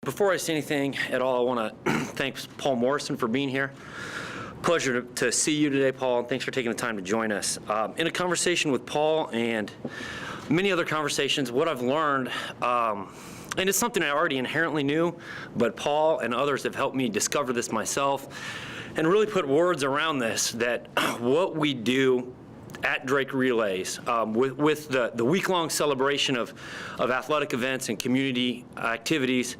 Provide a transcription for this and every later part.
Before I say anything at all, I want to thank Paul Morrison for being here. Pleasure to see you today, Paul, and thanks for taking the time to join us. In a conversation with Paul and many other conversations, what I've learned, and it's something I already inherently knew, but Paul and others have helped me discover this myself and really put words around this, that what we do at Drake Relays, with the week-long celebration of athletic events and community activities,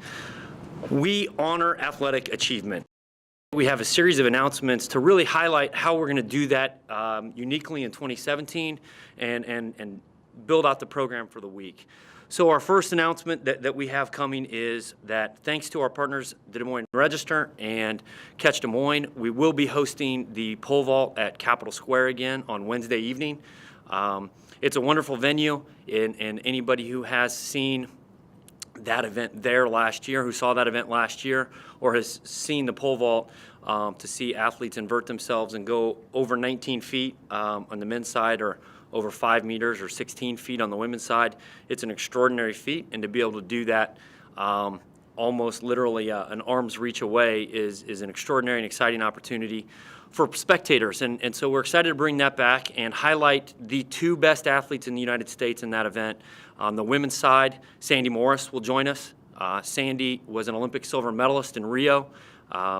we honor athletic achievement. We have a series of announcements to really highlight how we're going to do that uniquely in 2017 and build out the program for the week. So our first announcement that we have coming is that thanks to our partners, the Des Moines Register and Catch Des Moines, we will be hosting the pole vault at Capitol Square again on Wednesday evening. It's a wonderful venue, and anybody who has seen that event there last year, who saw that event last year, or has seen the pole vault, to see athletes invert themselves and go over 19 feet on the men's side, or over 5 meters or 16 feet on the women's side. It's an extraordinary feat, and to be able to do that almost literally an arm's reach away is an extraordinary and exciting opportunity for spectators. And so we're excited to bring that back and highlight the two best athletes in the United States in that event. On the women's side, Sandy Morris will join us. Sandy was an Olympic silver medalist in Rio.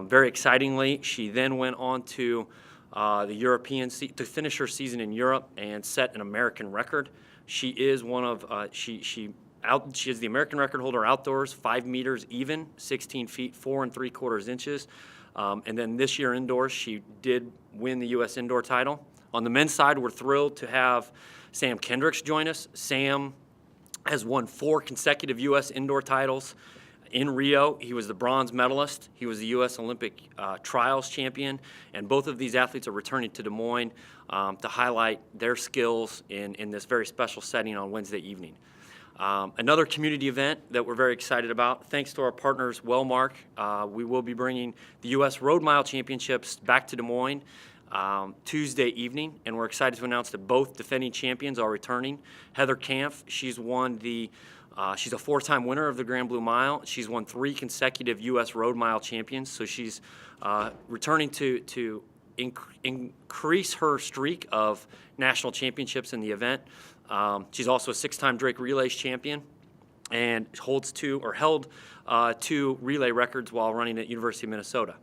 Very excitingly, she then went on to the European to finish her season in Europe and set an American record. She is one of she is the American record holder outdoors, 5 meters even, 16 feet 4 3/4 inches. And then this year indoors, she did win the U.S. indoor title. On the men's side, we're thrilled to have Sam Kendricks join us. Sam has won 4 consecutive U.S. indoor titles. In Rio, he was the bronze medalist. He was the U.S. Olympic trials champion, and both of these athletes are returning to Des Moines to highlight their skills in this very special setting on Wednesday evening. Another community event that we're very excited about, thanks to our partners Wellmark, we will be bringing the U.S. Road Mile Championships back to Des Moines Tuesday evening, and we're excited to announce that both defending champions are returning. Heather Kampf, she's won she's a 4-time winner of the Grand Blue Mile. She's won 3 consecutive U.S. Road Mile champions, so she's returning to increase her streak of national championships in the event. She's also a 6-time Drake Relays champion and held 2 relay records while running at University of Minnesota.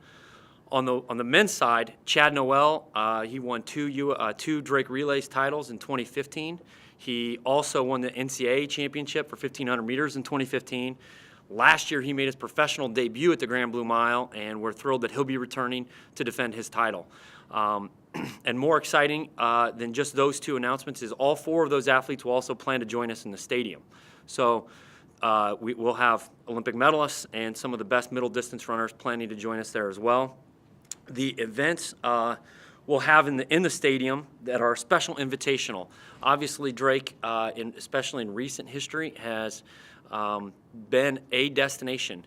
On the men's side, Chad Noel, he won 2 Drake Relays titles in 2015. He also won the NCAA championship for 1,500 meters in 2015. Last year, he made his professional debut at the Grand Blue Mile, and we're thrilled that he'll be returning to defend his title. And more exciting than just those 2 announcements is all 4 of those athletes will also plan to join us in the stadium. So we'll have Olympic medalists and some of the best middle distance runners planning to join us there as well. The events we'll have in the stadium that are special invitational. Obviously, Drake, especially in recent history, has been a destination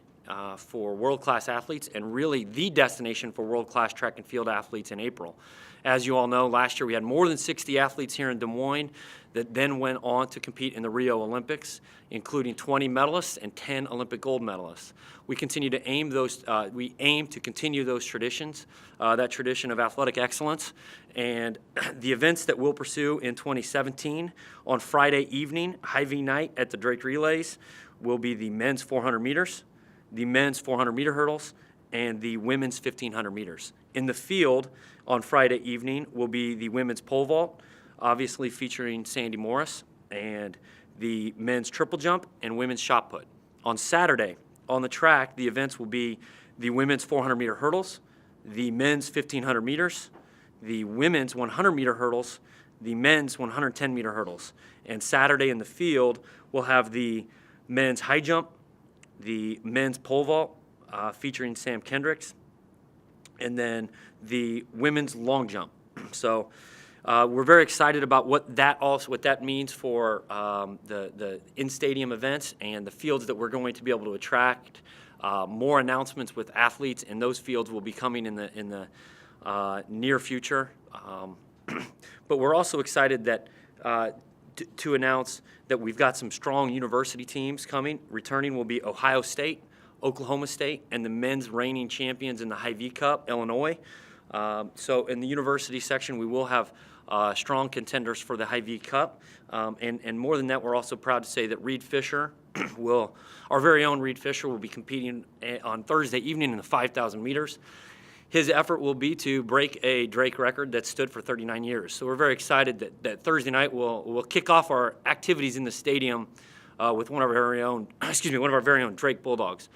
for world-class athletes, and really the destination for world-class track and field athletes in April. As you all know, last year we had more than 60 athletes here in Des Moines that then went on to compete in the Rio Olympics, including 20 medalists and 10 Olympic gold medalists. We continue to aim to continue those traditions, that tradition of athletic excellence, and the events that we'll pursue in 2017 on Friday evening, Hy-Vee night at the Drake Relays, will be the men's 400 meters, the men's 400 meter hurdles, and the women's 1,500 meters. In the field on Friday evening will be the women's pole vault, obviously featuring Sandy Morris, and the men's triple jump and women's shot put. On Saturday, on the track, the events will be the women's 400 meter hurdles, the men's 1,500 meters, the women's 100 meter hurdles, the men's 110 meter hurdles. And Saturday in the field, we'll have the men's high jump, the men's pole vault, featuring Sam Kendricks, and then the women's long jump. So we're very excited about what that means for the in-stadium events and the fields that we're going to be able to attract. More announcements with athletes in those fields will be coming in the near future. But we're also excited that to announce that we've got some strong university teams coming. Returning will be Ohio State, Oklahoma State, and the men's reigning champions in the Hy-Vee Cup, Illinois. So in the university section, we will have strong contenders for the Hy-Vee Cup. And more than that, we're also proud to say that Reed Fisher our very own Reed Fisher will be competing on Thursday evening in the 5,000 meters. His effort will be to break a Drake record that stood for 39 years. So we're very excited that Thursday night we'll kick off our activities in the stadium with one of our very own, one of our very own Drake Bulldogs.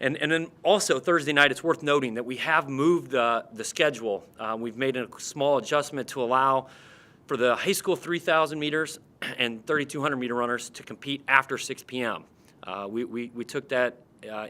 And then also Thursday night, it's worth noting that we have moved the schedule. We've made a small adjustment to allow for the high school 3,000 meters and 3,200 meter runners to compete after 6 p.m. We took that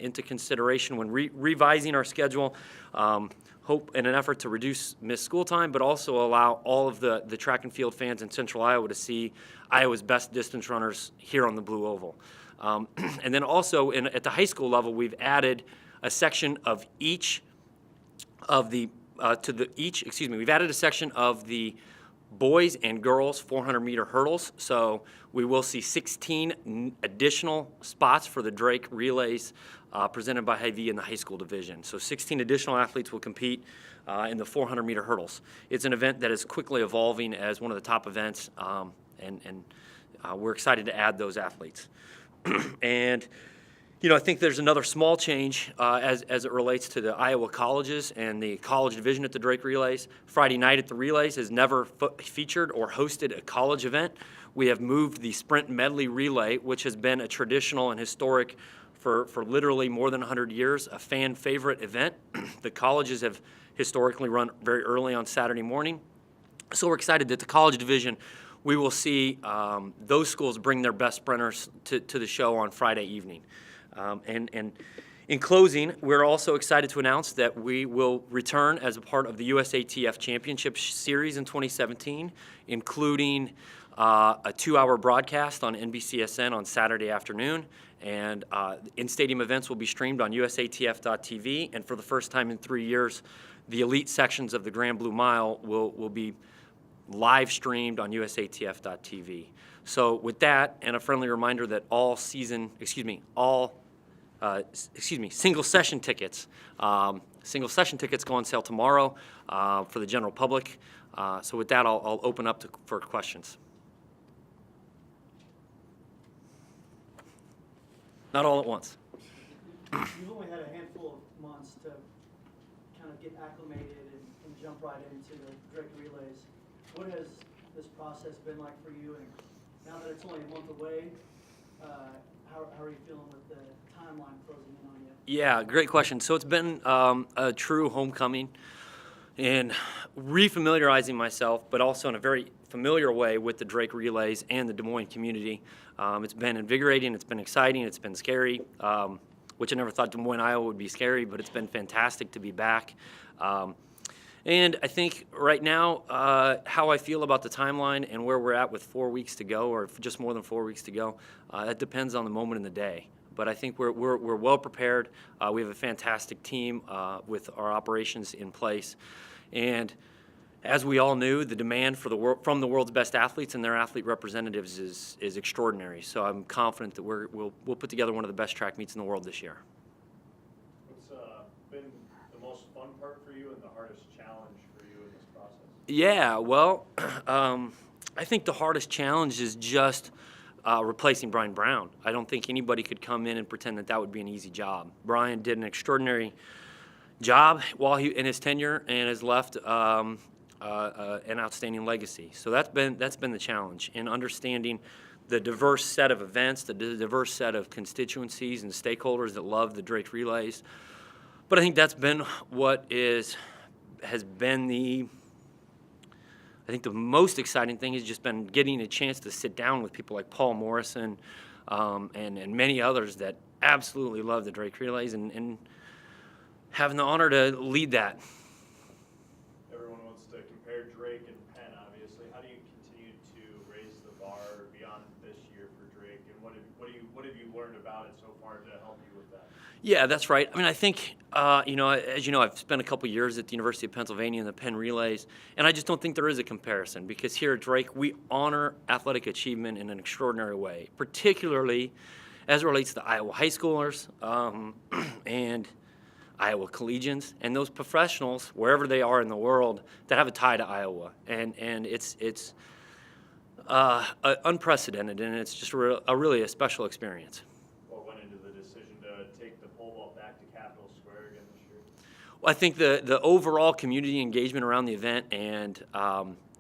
into consideration when revising our schedule, hope in an effort to reduce missed school time, but also allow all of the track and field fans in Central Iowa to see Iowa's best distance runners here on the Blue Oval. And then also at the high school level, we've added a section of each of the we've added a section of the boys and girls 400 meter hurdles. So we will see 16 additional spots for the Drake relays presented by Hy-Vee in the high school division. So 16 additional athletes will compete in the 400 meter hurdles. It's an event that is quickly evolving as one of the top events, and we're excited to add those athletes. And I think there's another small change as it relates to the Iowa colleges and the college division at the Drake Relays. Friday night at the Relays has never featured or hosted a college event. We have moved the Sprint Medley Relay, which has been a traditional and historic for literally more than 100 years, a fan favorite event. The colleges have historically run very early on Saturday morning. So we're excited that the college division, we will see those schools bring their best sprinters to the show on Friday evening. And in closing, we're also excited to announce that we will return as a part of the USATF Championship Series in 2017, including a 2-hour broadcast on NBCSN on Saturday afternoon. And in-stadium events will be streamed on usatf.tv. And for the first time in 3 years, the elite sections of the Grand Blue Mile will be live streamed on usatf.tv. So with that, and a friendly reminder that single session tickets go on sale tomorrow for the general public. So with that, I'll open up for questions. Not all at once. You've only had a handful of months to kind of get acclimated and jump right into the Drake Relays. What has this process been like for you? And now that it's only a month away, how are you feeling with the timeline closing in on you? Yeah, great question. So it's been a true homecoming and refamiliarizing myself, but also in a very familiar way with the Drake Relays and the Des Moines community. It's been invigorating, it's been exciting, it's been scary, which I never thought Des Moines, Iowa would be scary, but it's been fantastic to be back. And I think right now, how I feel about the timeline and where we're at with 4 weeks to go, or just more than 4 weeks to go, that depends on the moment in the day. But I think we're well prepared. We have a fantastic team with our operations in place. And as we all knew, the demand from the world's best athletes and their athlete representatives is extraordinary. So I'm confident that we'll put together one of the best track meets in the world this year. What's been the most fun part for you and the hardest challenge for you in this process? Yeah, well, I think the hardest challenge is just replacing Brian Brown. I don't think anybody could come in and pretend that would be an easy job. Brian did an extraordinary job while in his tenure and has left an outstanding legacy. So that's been the challenge in understanding the diverse set of events, the diverse set of constituencies and stakeholders that love the Drake Relays. But I think that's been has been the most exciting thing has just been getting a chance to sit down with people like Paul Morrison and many others that absolutely love the Drake Relays and having the honor to lead that. Everyone wants to compare Drake and Penn, obviously. How do you continue to raise the bar beyond this year for Drake, and what have you learned about it so far to help you with that? Yeah, that's right. I mean, I think, as you know, I've spent a couple years at the University of Pennsylvania in the Penn Relays, and I just don't think there is a comparison because here at Drake, we honor athletic achievement in an extraordinary way, particularly as it relates to Iowa high schoolers and Iowa collegians and those professionals wherever they are in the world that have a tie to Iowa, and it's unprecedented, and it's just really a special experience. What went into the decision to take the pole vault back to Capitol Square again this year? Well, I think the overall community engagement around the event and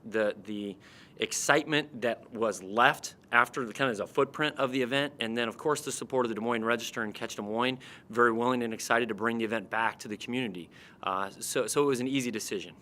the excitement that was left after the kind of a footprint of the event, and then of course the support of the Des Moines Register and Catch Des Moines, very willing and excited to bring the event back to the community. So it was an easy decision.